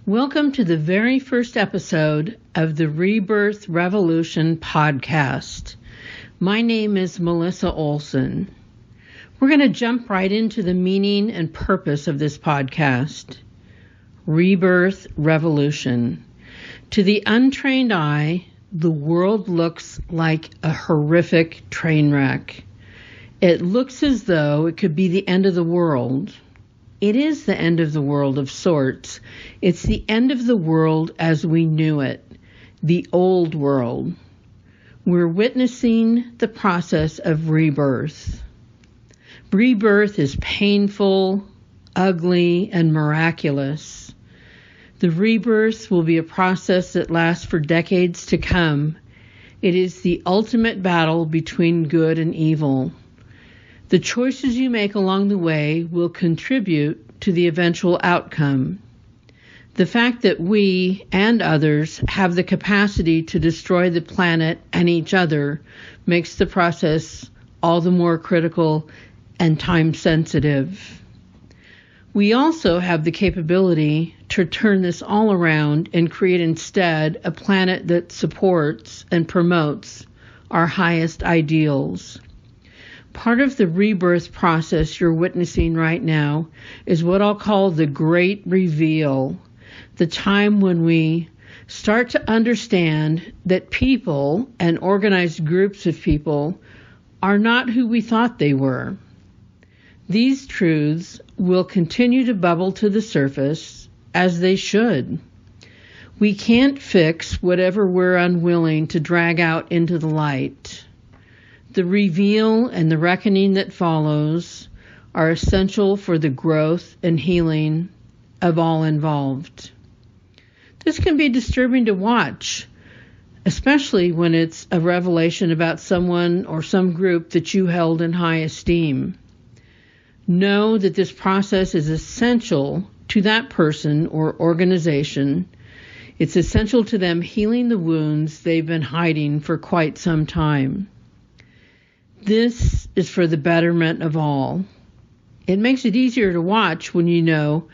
Welcome to the very first episode of the Rebirth Revolution Podcast. My name is Melissa Olson. We're going to jump right into the meaning and purpose of this podcast. Rebirth Revolution. To the untrained eye, the world looks like a horrific train wreck. It looks as though it could be the end of the world. It is the end of the world of sorts. It's the end of the world as we knew it, the old world. We're witnessing the process of rebirth. Rebirth is painful, ugly, and miraculous. The rebirth will be a process that lasts for decades to come. It is the ultimate battle between good and evil. The choices you make along the way will contribute to the eventual outcome. The fact that we and others have the capacity to destroy the planet and each other makes the process all the more critical and time-sensitive. We also have the capability to turn this all around and create instead a planet that supports and promotes our highest ideals. Part of the rebirth process you're witnessing right now is what I'll call the great reveal, the time when we start to understand that people and organized groups of people are not who we thought they were. These truths will continue to bubble to the surface, as they should. We can't fix whatever we're unwilling to drag out into the light. The reveal and the reckoning that follows are essential for the growth and healing of all involved. This can be disturbing to watch, especially when it's a revelation about someone or some group that you held in high esteem. Know that this process is essential to that person or organization. It's essential to them healing the wounds they've been hiding for quite some time. This is for the betterment of all. It makes it easier to watch when you know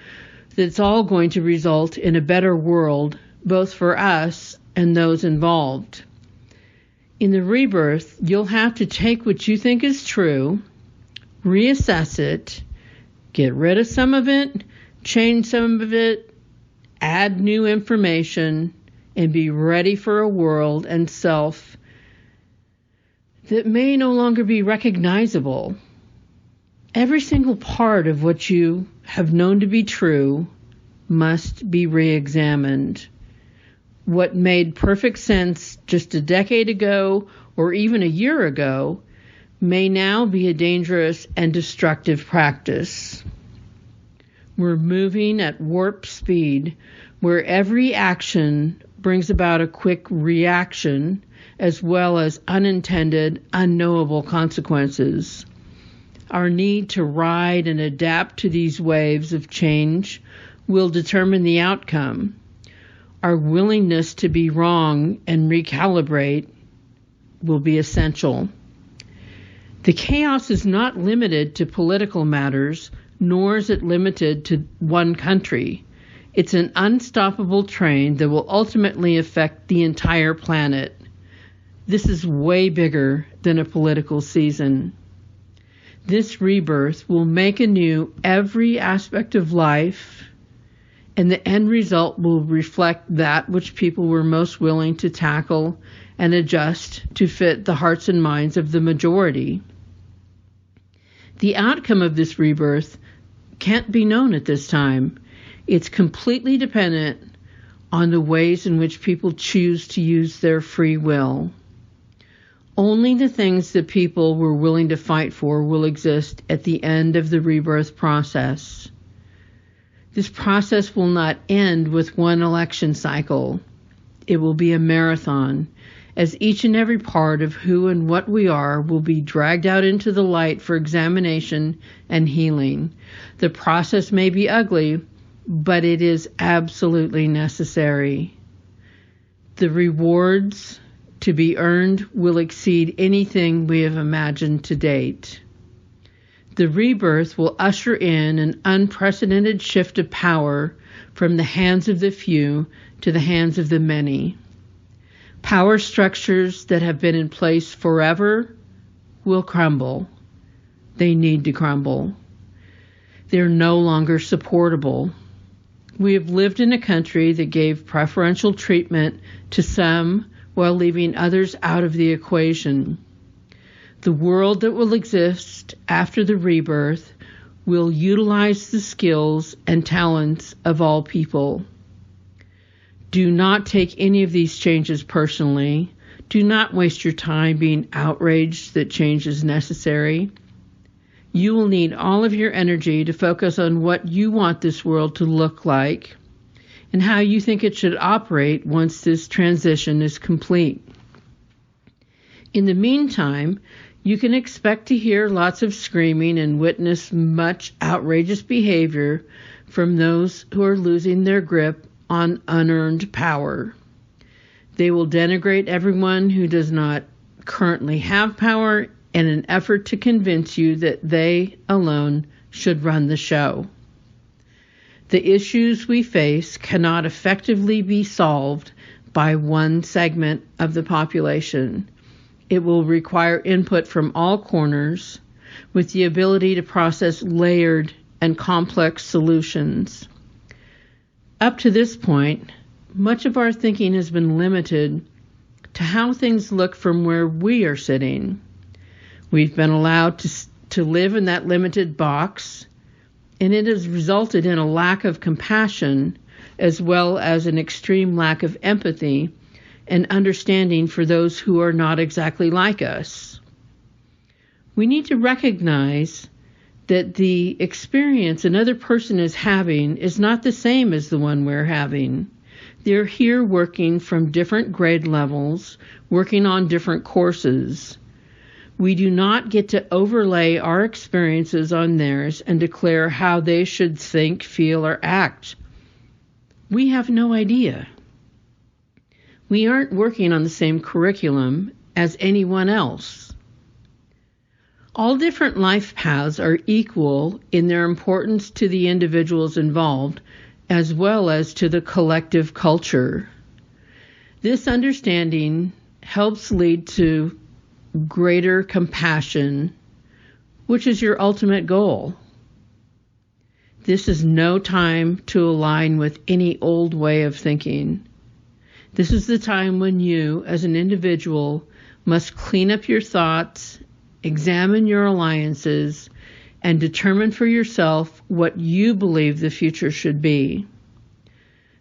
that it's all going to result in a better world, both for us and those involved. In the rebirth, you'll have to take what you think is true, reassess it, get rid of some of it, change some of it, add new information, and be ready for a world and self that may no longer be recognizable. Every single part of what you have known to be true must be re-examined. What made perfect sense just a decade ago or even a year ago may now be a dangerous and destructive practice. We're moving at warp speed, where every action brings about a quick reaction as well as unintended, unknowable consequences. Our need to ride and adapt to these waves of change will determine the outcome. Our willingness to be wrong and recalibrate will be essential. The chaos is not limited to political matters, nor is it limited to one country. It's an unstoppable train that will ultimately affect the entire planet. This is way bigger than a political season. This rebirth will make anew every aspect of life, and the end result will reflect that which people were most willing to tackle and adjust to fit the hearts and minds of the majority. The outcome of this rebirth can't be known at this time. It's completely dependent on the ways in which people choose to use their free will. Only the things that people were willing to fight for will exist at the end of the rebirth process. This process will not end with one election cycle. It will be a marathon, as each and every part of who and what we are will be dragged out into the light for examination and healing. The process may be ugly, but it is absolutely necessary. The rewards to be earned will exceed anything we have imagined to date. The rebirth will usher in an unprecedented shift of power from the hands of the few to the hands of the many. Power structures that have been in place forever will crumble. They need to crumble. They're no longer supportable. We have lived in a country that gave preferential treatment to some while leaving others out of the equation. The world that will exist after the rebirth will utilize the skills and talents of all people. Do not take any of these changes personally. Do not waste your time being outraged that change is necessary. You will need all of your energy to focus on what you want this world to look like and how you think it should operate once this transition is complete. In the meantime, you can expect to hear lots of screaming and witness much outrageous behavior from those who are losing their grip on unearned power. They will denigrate everyone who does not currently have power in an effort to convince you that they alone should run the show. The issues we face cannot effectively be solved by one segment of the population. It will require input from all corners with the ability to process layered and complex solutions. Up to this point, much of our thinking has been limited to how things look from where we are sitting. We've been allowed to live in that limited box, and it has resulted in a lack of compassion as well as an extreme lack of empathy and understanding for those who are not exactly like us. We need to recognize that the experience another person is having is not the same as the one we're having. They're here working from different grade levels, working on different courses. We do not get to overlay our experiences on theirs and declare how they should think, feel, or act. We have no idea. We aren't working on the same curriculum as anyone else. All different life paths are equal in their importance to the individuals involved, as well as to the collective culture. This understanding helps lead to greater compassion, which is your ultimate goal. This is no time to align with any old way of thinking. This is the time when you, as an individual, must clean up your thoughts, examine your alliances, and determine for yourself what you believe the future should be.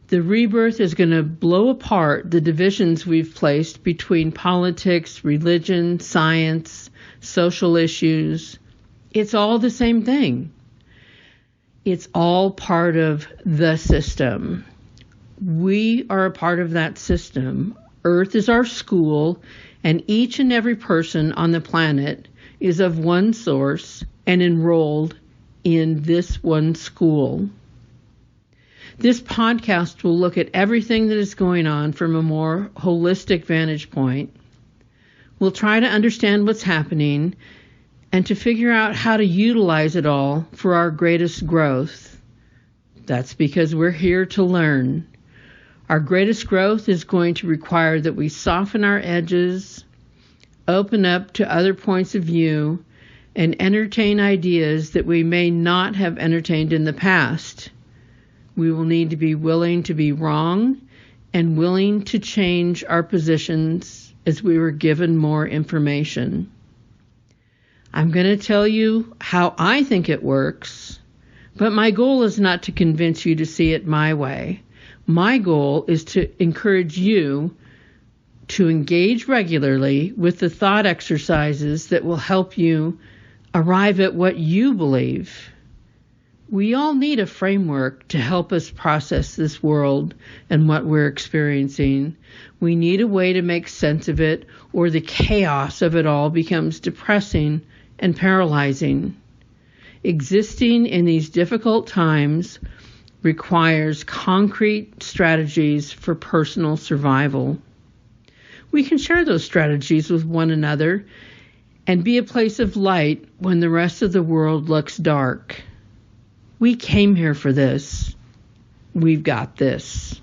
The rebirth is going to blow apart the divisions we've placed between politics, religion, science, social issues. It's all the same thing. It's all part of the system. We are a part of that system. Earth is our school, and each and every person on the planet is of one source and enrolled in this one school. This podcast will look at everything that is going on from a more holistic vantage point. We'll try to understand what's happening and to figure out how to utilize it all for our greatest growth. That's because we're here to learn. Our greatest growth is going to require that we soften our edges, open up to other points of view, and entertain ideas that we may not have entertained in the past. We will need to be willing to be wrong and willing to change our positions as we were given more information. I'm going to tell you how I think it works, but my goal is not to convince you to see it my way. My goal is to encourage you to engage regularly with the thought exercises that will help you arrive at what you believe. We all need a framework to help us process this world and what we're experiencing. We need a way to make sense of it, or the chaos of it all becomes depressing and paralyzing. Existing in these difficult times requires concrete strategies for personal survival. We can share those strategies with one another and be a place of light when the rest of the world looks dark. We came here for this. We've got this.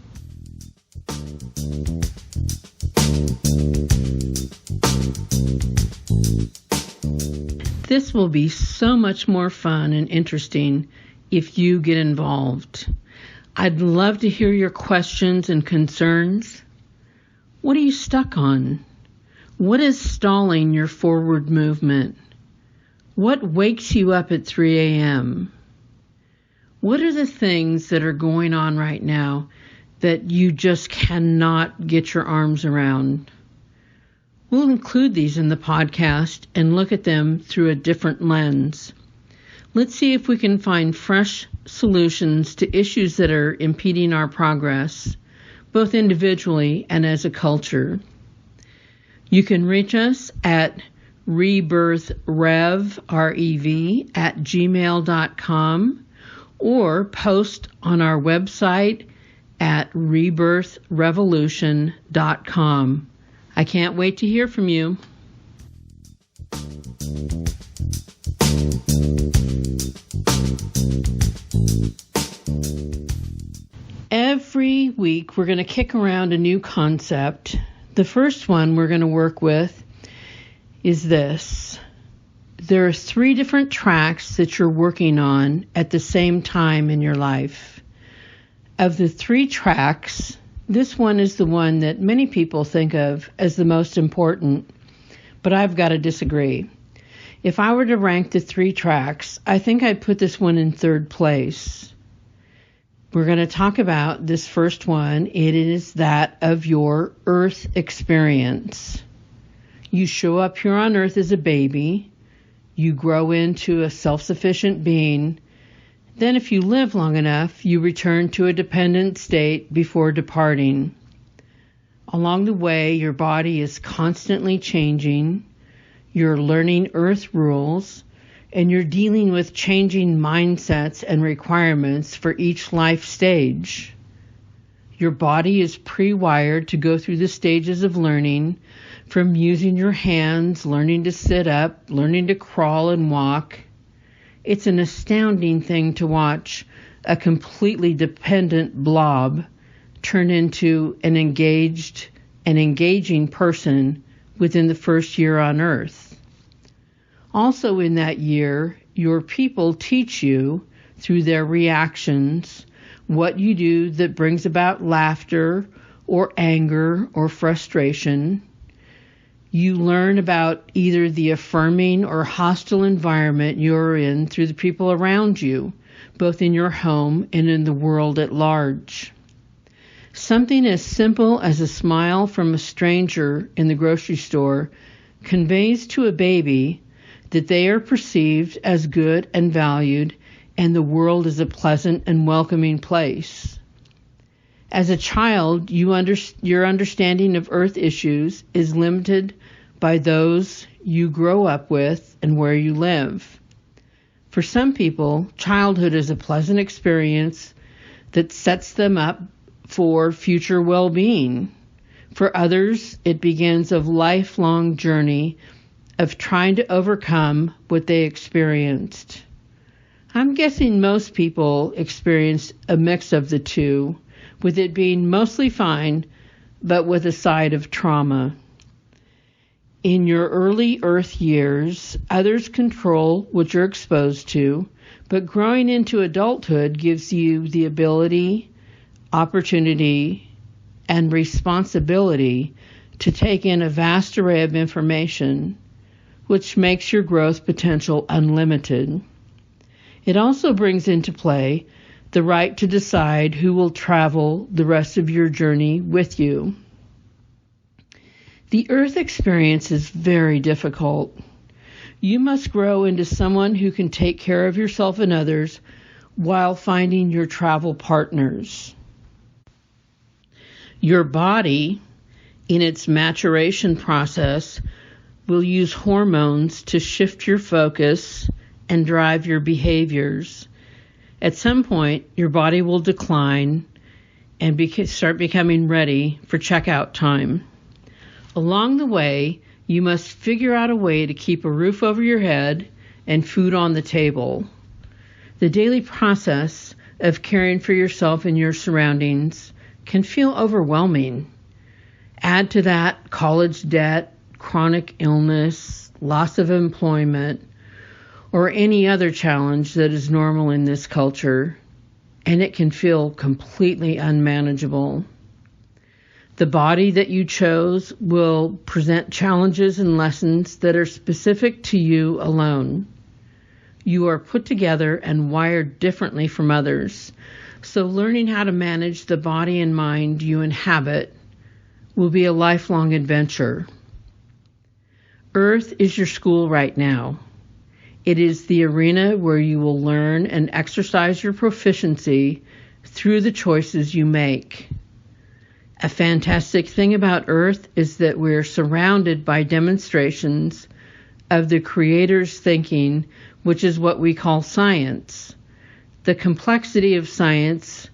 This will be so much more fun and interesting if you get involved. I'd love to hear your questions and concerns. What are you stuck on? What is stalling your forward movement? What wakes you up at 3 a.m.? What are the things that are going on right now that you just cannot get your arms around? We'll include these in the podcast and look at them through a different lens. Let's see if we can find fresh solutions to issues that are impeding our progress, both individually and as a culture. You can reach us at rebirthrev, R-E-V, @gmail.com, or post on our website at rebirthrevolution.com. I can't wait to hear from you. Every week we're going to kick around a new concept. The first one we're going to work with is this. There are 3 different tracks that you're working on at the same time in your life. Of the 3 tracks, this one is the one that many people think of as the most important, but I've got to disagree. If I were to rank the 3 tracks, I think I'd put this one in 3rd place. We're going to talk about this first one. It is that of your earth experience. You show up here on earth as a baby. You grow into a self-sufficient being. Then if you live long enough, you return to a dependent state before departing. Along the way, your body is constantly changing. You're learning earth rules, and you're dealing with changing mindsets and requirements for each life stage. Your body is pre-wired to go through the stages of learning, from using your hands, learning to sit up, learning to crawl and walk. It's an astounding thing to watch a completely dependent blob turn into an engaging person within the first year on earth. Also in that year, your people teach you through their reactions what you do that brings about laughter or anger or frustration. You learn about either the affirming or hostile environment you're in through the people around you, both in your home and in the world at large. Something as simple as a smile from a stranger in the grocery store conveys to a baby that they are perceived as good and valued, and the world is a pleasant and welcoming place. As a child, your understanding of earth issues is limited by those you grow up with and where you live. For some people, childhood is a pleasant experience that sets them up for future well-being. For others, it begins a lifelong journey of trying to overcome what they experienced. I'm guessing most people experience a mix of the two, with it being mostly fine, but with a side of trauma. In your early earth years, others control what you're exposed to, but growing into adulthood gives you the ability, opportunity, and responsibility to take in a vast array of information, which makes your growth potential unlimited. It also brings into play the right to decide who will travel the rest of your journey with you. The earth experience is very difficult. You must grow into someone who can take care of yourself and others while finding your travel partners. Your body, in its maturation process, will use hormones to shift your focus and drive your behaviors. At some point, your body will decline and start becoming ready for checkout time. Along the way, You must figure out a way to keep a roof over your head and food on the table. The daily process of caring for yourself and your surroundings can feel overwhelming. Add to that college debt, chronic illness, loss of employment, or any other challenge that is normal in this culture, and it can feel completely unmanageable. The body that you chose will present challenges and lessons that are specific to you alone. You are put together and wired differently from others, so learning how to manage the body and mind you inhabit will be a lifelong adventure. Earth is your school right now. It is the arena where you will learn and exercise your proficiency through the choices you make. A fantastic thing about Earth is that we're surrounded by demonstrations of the Creator's thinking, which is what we call science. The complexity of science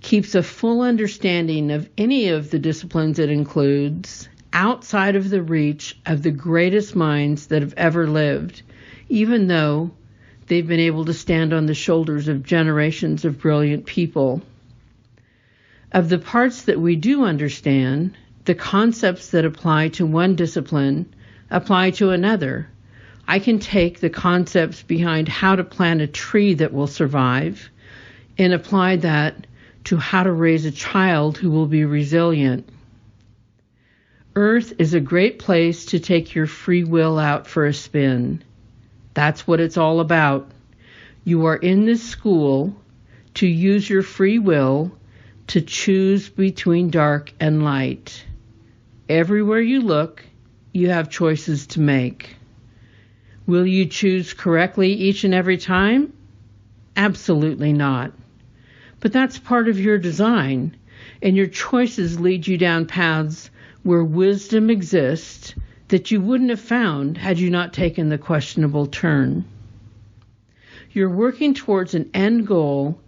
keeps a full understanding of any of the disciplines it includes outside of the reach of the greatest minds that have ever lived, even though they've been able to stand on the shoulders of generations of brilliant people. Of the parts that we do understand, the concepts that apply to one discipline apply to another. I can take the concepts behind how to plant a tree that will survive and apply that to how to raise a child who will be resilient. Earth is a great place to take your free will out for a spin. That's what it's all about. You are in this school to use your free will to choose between dark and light. Everywhere you look, you have choices to make. Will you choose correctly each and every time? Absolutely not. But that's part of your design, and your choices lead you down paths where wisdom exists that you wouldn't have found had you not taken the questionable turn. You're working towards an end goal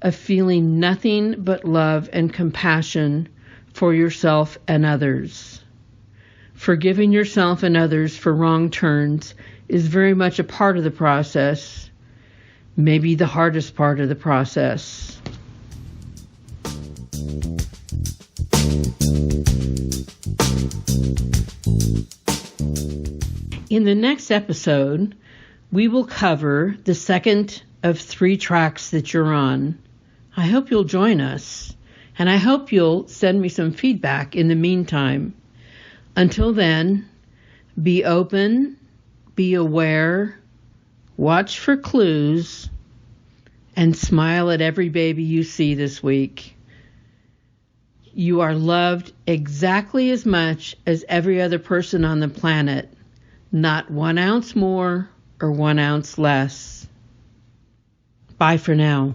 of feeling nothing but love and compassion for yourself and others. Forgiving yourself and others for wrong turns is very much a part of the process, maybe the hardest part of the process. In the next episode, we will cover the second of 3 tracks that you're on. I hope you'll join us, and I hope you'll send me some feedback in the meantime. Until then, be open, be aware, watch for clues, and smile at every baby you see this week. You are loved exactly as much as every other person on the planet, not 1 ounce more or 1 ounce less. Bye for now.